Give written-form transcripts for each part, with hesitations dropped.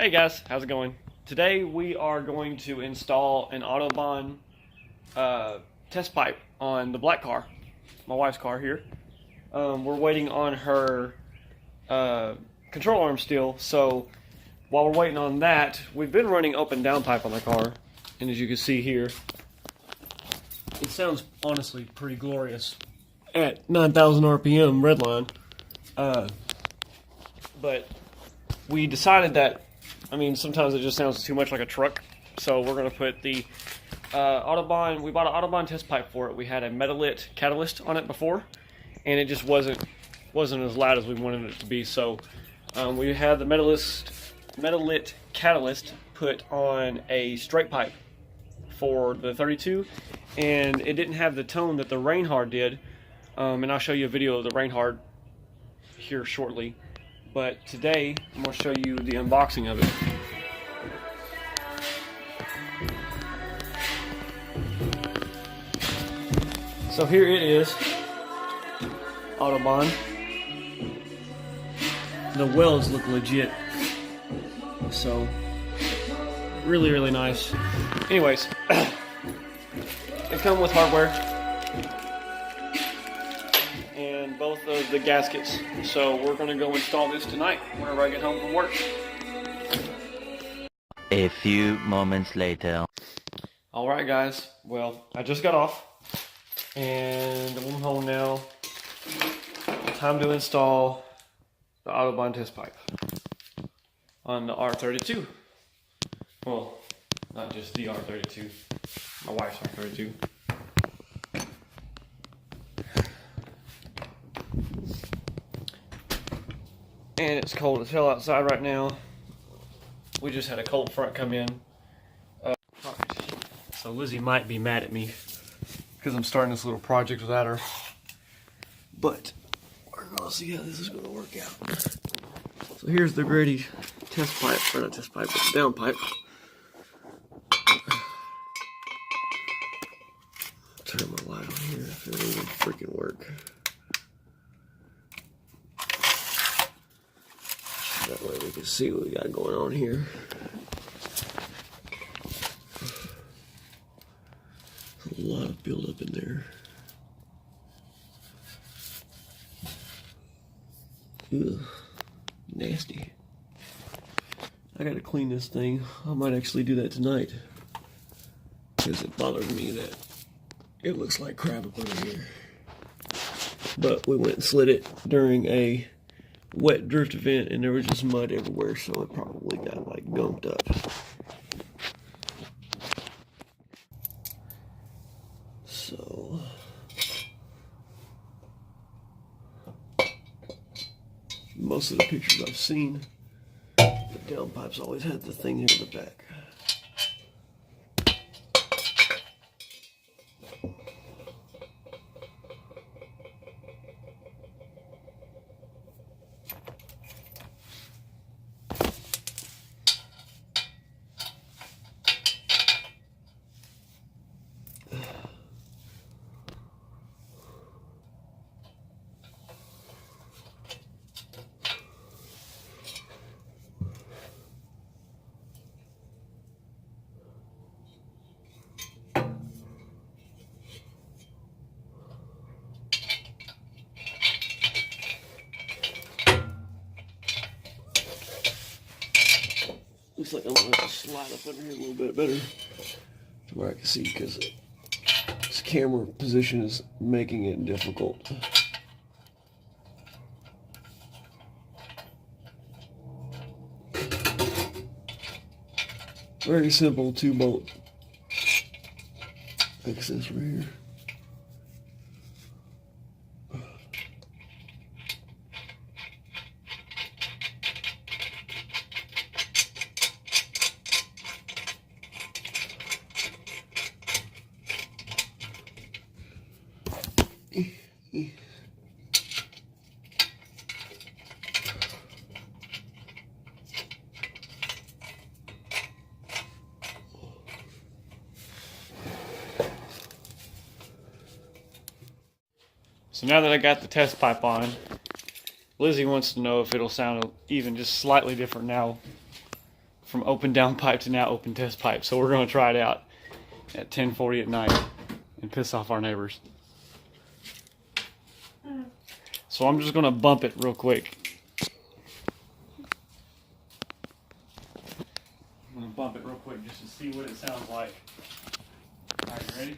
Hey guys, how's it going? Today we are going to install an Autobahn test pipe on the black car, my wife's car here. We're waiting on her control arm still, so while we're waiting on that, we've been running up and down pipe on the car, and as you can see here, it sounds honestly pretty glorious at 9,000 RPM redline. But we decided that, sometimes it just sounds too much like a truck, so we're going to put the Autobahn. We bought an Autobahn test pipe for it. We had a metalit catalyst on it before, and it just wasn't as loud as we wanted it to be. So we had the metalit catalyst put on a straight pipe for the 32, and it didn't have the tone that the Reinhard did. And I'll show you a video of the Reinhard here shortly. But today, I'm going to show you the unboxing of it. So here it is, Autobahn. The welds look legit. So, really, really nice. Anyways, it comes with hardware and both of the gaskets. So we're going to go install this tonight whenever I get home from work. A few moments later. Alright guys, well, I just got off and I'm home now. Time to install the Autobahn test pipe on the R32. Well, not just the R32, my wife's R32. And it's cold as hell outside right now. We just had a cold front come in. So Lizzie might be mad at me because I'm starting this little project without her. But we're gonna see how this is gonna work out. So here's the greddy test pipe, or not test pipe, but down pipe. Turn my light on here if it'll even freaking work. That way we can see what we got going on here. A lot of buildup in there. Ugh, nasty. I gotta clean this thing. I might actually do that tonight, because it bothers me that it looks like crap up under here. But we went and slid it during a wet drift event, and there was just mud everywhere, so it probably got like gumped up. So most of the pictures I've seen, the downpipes always had the thing here in the back. Looks like I'm going to have to slide up under here a little bit better to where I can see, because this camera position is making it difficult. Very simple 2-bolt access right here. So now that I got the test pipe on, Lizzie wants to know if it'll sound even just slightly different now from open downpipe to now open test pipe. So we're going to try it out at 10:40 at night and piss off our neighbors. So I'm just going to bump it real quick. I'm going to bump it real quick just to see what it sounds like. Alright, you ready?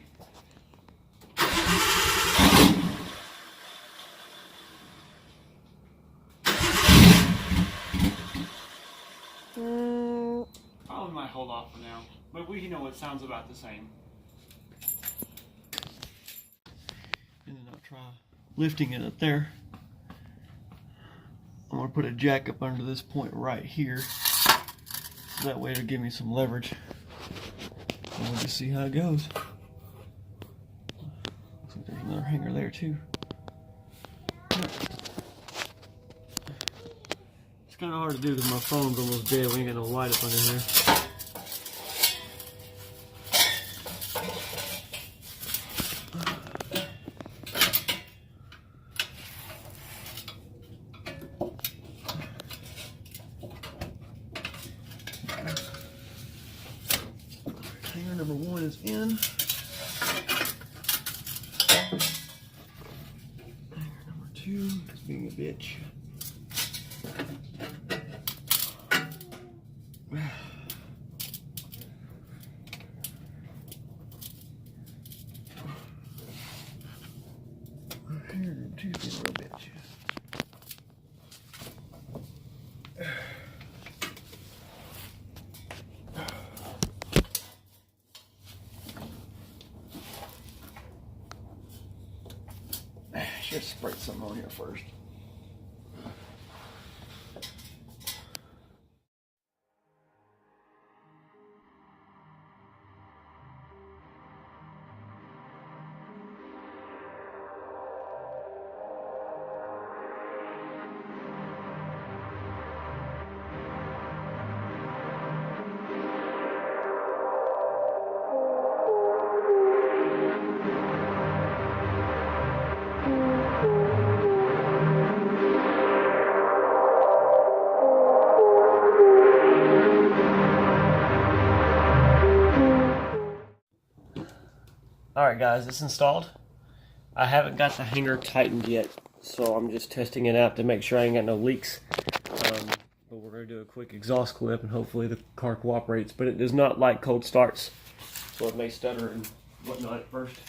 Probably might hold off for now, but we know it sounds about the same. And then I'll try lifting it up there. I'm going to put a jack up under this point right here. So that way it'll give me some leverage. And we'll just see how it goes. Looks like there's another hanger there too. It's kind of hard to do because my phone's almost dead. We ain't got no light up under here. Hanger number 1 is in. Hanger number 2 is being a bitch. Hanger number 2 is being a real bitch. Should spray something on here first. Alright guys, it's installed. I haven't got the hanger tightened yet, so I'm just testing it out to make sure I ain't got no leaks. But we're going to do a quick exhaust clip and hopefully the car cooperates. But it does not like cold starts, so it may stutter and whatnot at first.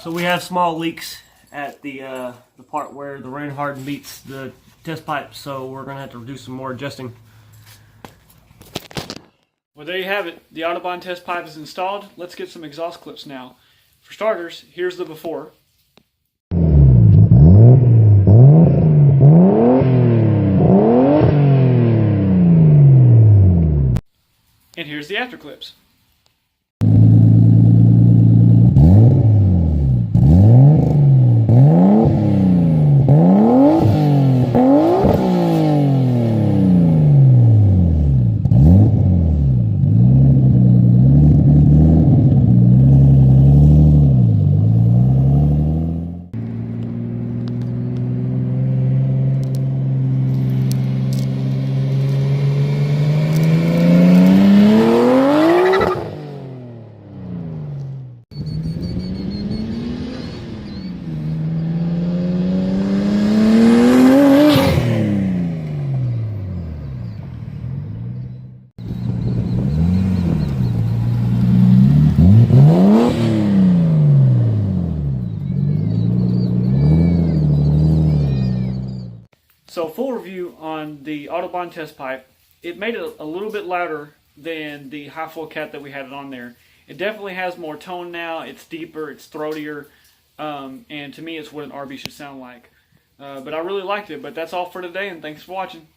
So we have small leaks at the part where the Reinhard meets the test pipe, so we're going to have to do some more adjusting. Well, there you have it. The Autobahn test pipe is installed. Let's get some exhaust clips now. For starters, here's the before. And here's the after clips. So full review on the Autobahn test pipe. It made it a little bit louder than the high flow cat that we had it on there. It definitely has more tone now. It's deeper, it's throatier, and to me it's what an RB should sound like. But I really liked it. But that's all for today, and thanks for watching.